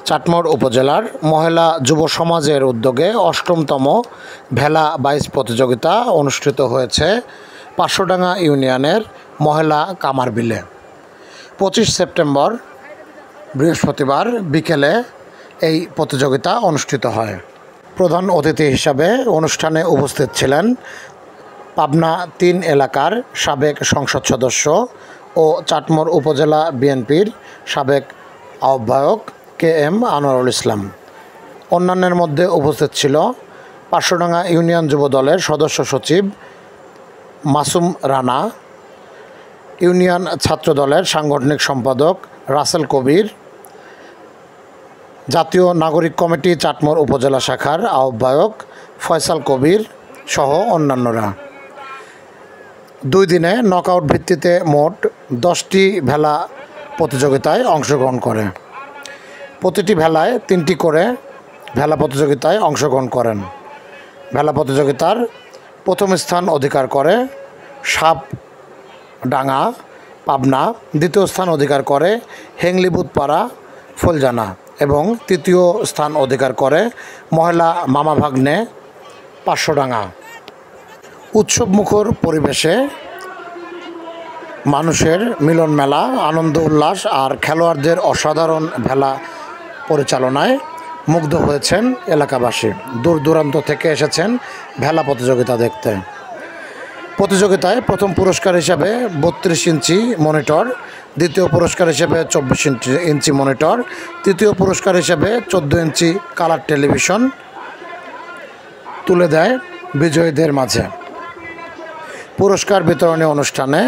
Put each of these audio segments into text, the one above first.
চাটমোহর উপজেলার মহিলা যুব সমাজের উদ্যোগে ৮ম ভেলা বাইচ প্রতিযোগিতা অনুষ্ঠিত হয়েছে পাঁচশোডাঙ্গা ইউনিয়নের মহিলা কামার বিলে। ২৫ সেপ্টেম্বর বৃহস্পতিবার বিকেলে এই প্রতিযোগিতা অনুষ্ঠিত হয়। প্রধান অতিথি হিসাবে অনুষ্ঠানে উপস্থিত ছিলেন পাবনা ৩ এলাকার সাবেক সংসদ সদস্য ও চাটমোহর উপজেলা বিএনপির সাবেক আহ্বায়ক KM আনোয়ারুল ইসলাম। অন্যান্যের মধ্যে উপস্থিত ছিল পাঁচশোডাঙ্গা ইউনিয়ন যুব দলের সদস্য সচিব মাসুম রানা, ইউনিয়ন ছাত্র দলের সাংগঠনিক সম্পাদক রাসেল কবির, জাতীয় নাগরিক কমিটি চাটমোহর উপজেলা শাখার আহ্বায়ক ফয়সাল কবির সহ অন্যান্যরা। 2 দিনে নকআউট ভিত্তিতে মোট 10টি ভেলা প্রতিযোগিতায় অংশগ্রহণ করে। প্রতিটি ভেলায় 3টি করে ভেলা প্রতিযোগিতায় অংশগ্রহণ করেন। ভেলা প্রতিযোগিতার প্রথম স্থান অধিকার করে সাপডাঙ্গা পাবনা, দ্বিতীয় স্থান অধিকার করে হেংলিবুতপাড়া ফুলজানা এবং তৃতীয় স্থান অধিকার করে মহিলা মামা ভাগ্নে পাঁচশোডাঙ্গা। উৎসবমুখর পরিবেশে মানুষের মিলন মেলা, আনন্দ উল্লাস আর খেলোয়াড়দের অসাধারণ ভেলা পরিচালনায় মুগ্ধ হয়েছেন এলাকাবাসী। দূর দূরান্ত থেকে এসেছেন ভেলা প্রতিযোগিতা দেখতে। প্রতিযোগিতায় প্রথম পুরস্কার হিসাবে 32 ইঞ্চি মনিটর, দ্বিতীয় পুরস্কার হিসেবে 24 ইঞ্চি মনিটর, তৃতীয় পুরস্কার হিসেবে 14 ইঞ্চি কালার টেলিভিশন তুলে দেয় বিজয়ীদের মাঝে। পুরস্কার বিতরণী অনুষ্ঠানে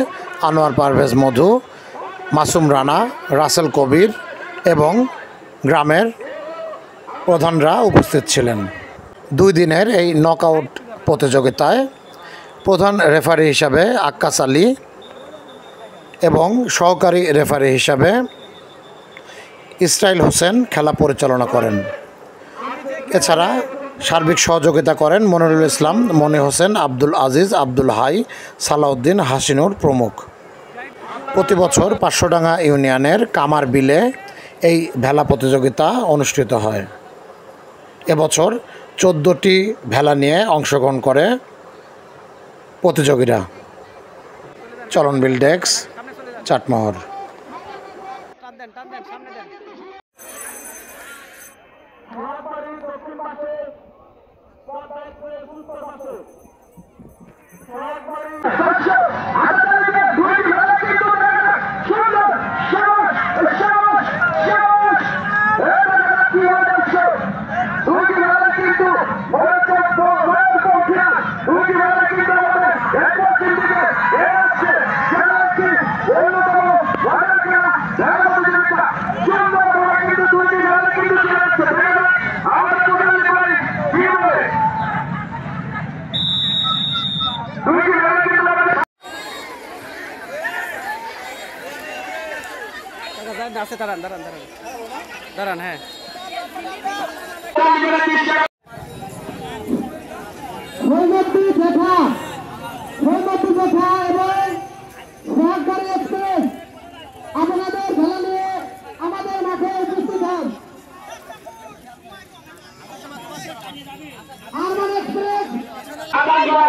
আনোয়ার পারভেজ মধু, মাসুম রানা, রাসেল কবির এবং গ্রামের প্রধানরা উপস্থিত ছিলেন। 2 দিনের এই নকআউট প্রতিযোগিতায় প্রধান রেফারি হিসাবে আক্কাস আলী এবং সহকারী রেফারি হিসাবে ইসরাইল হোসেন খেলা পরিচালনা করেন। এছাড়া সার্বিক সহযোগিতা করেন মনিরুল ইসলাম, মনি হোসেন, আব্দুল আজিজ, আব্দুল হাই, সালাউদ্দিন, হাসিনুর প্রমুখ। প্রতি বছর পাঁচশোডাঙ্গা ইউনিয়নের কামার বিলে এই ভেলা প্রতিযোগিতা অনুষ্ঠিত হয়। এবছর 14টি ভেলা নিয়ে অংশগ্রহণ করে প্রতিযোগীরা। চলনবিল ডেস্ক, চাটমোহর। দাঁড়ান হ্যাঁ। আপনাদের খেলা নিয়ে আমাদের মাঠে উপস্থিত হন। আরমান এক্সপ্রেস আমাদের